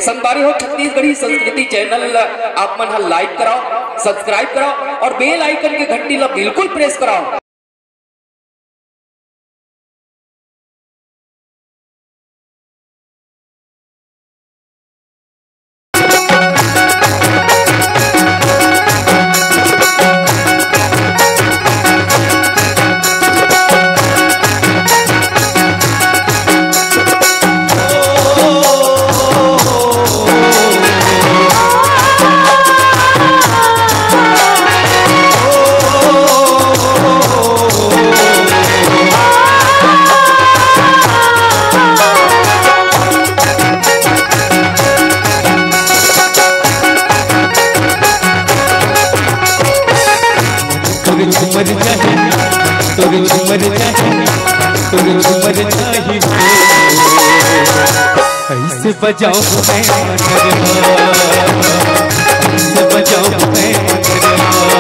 संगवारी हो छत्तीसगढ़ी संस्कृति चैनल आप मन लाइक कराओ, सब्सक्राइब कराओ और बेल आइकन के घंटी ला बिल्कुल प्रेस कराओ। ऐसे बजाओ मैं ऐसे बजाओ मैं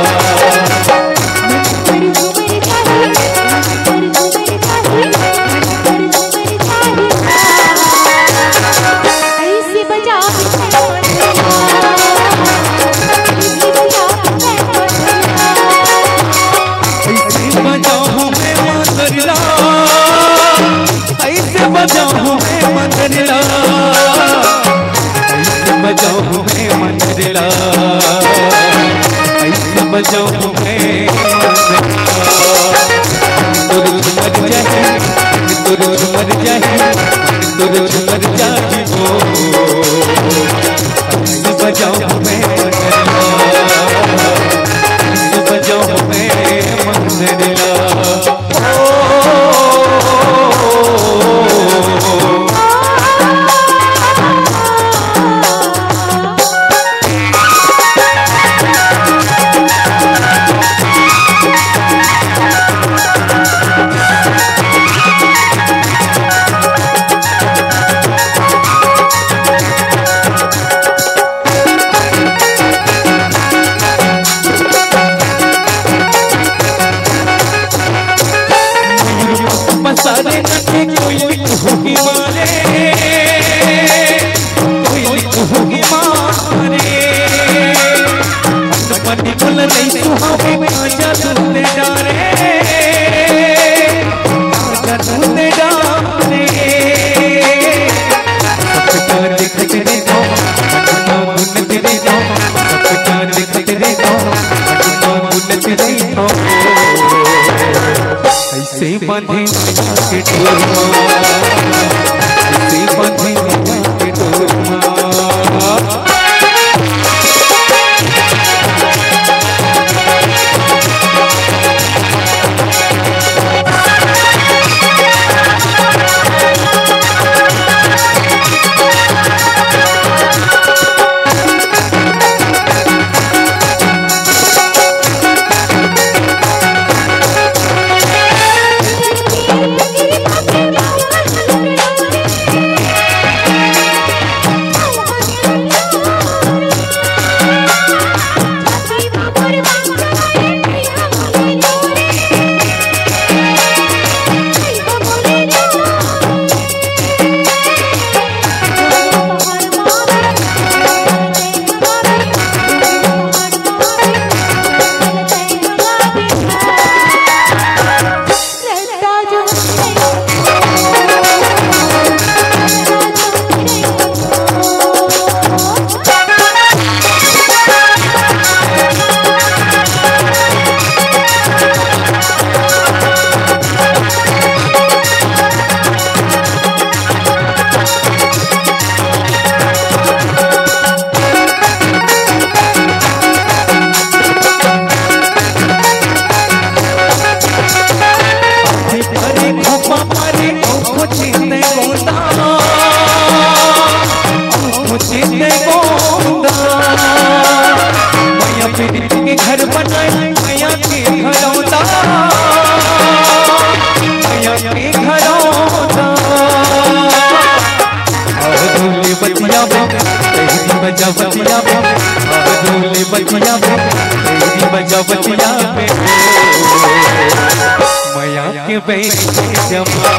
मैया के बेटे जमा,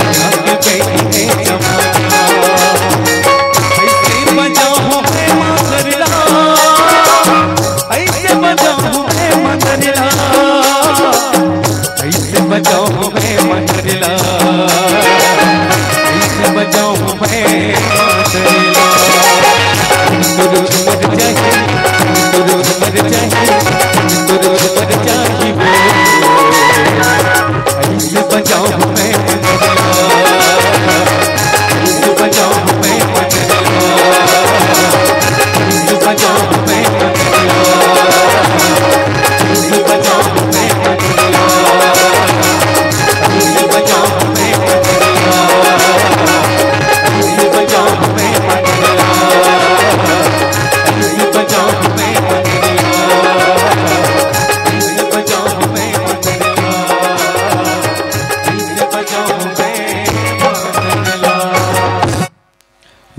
मैया के बेटे जमा।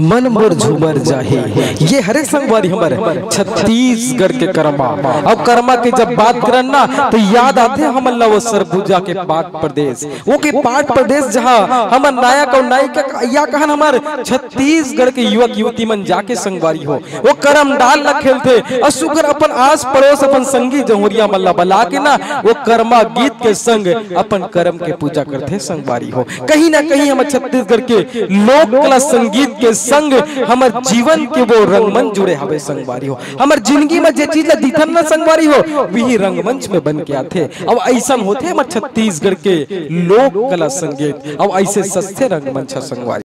मन मोर झूमर जाहे। ये हरे संगवारी हमारे छत्तीसगढ़ के कर्मा। अब कर्मा की जब बात करना तो याद आते हम वो सरगुजा के पाट प्रदेश, वो के पाट प्रदेश जहाँ हमार नायक और नायिका या कहन हमारे छत्तीसगढ़ के युवक युवती मन जाके संगवारी हो वो करम डाल न खेलते और सुगर अपन आस पड़ोस अपन संगी जहुरिया मल्ला बला के ना वो कर्मा गीत के संग अपन कर्म के पूजा करते संगवारी हो। कहीं ना कहीं हम छत्तीसगढ़ के लोक कला संगीत के संग हमार जीवन के वो रंगमंच जुड़े हवे संगवारी हो। हमार जिंदगी में जे चीज ला दिखन ना संगवारी हो वही रंगमंच में बन के आते। अब ऐसा होते हमार छत्तीसगढ़ के लोक कला संगीत, अब ऐसे सस्ते रंगमंच संगवारी।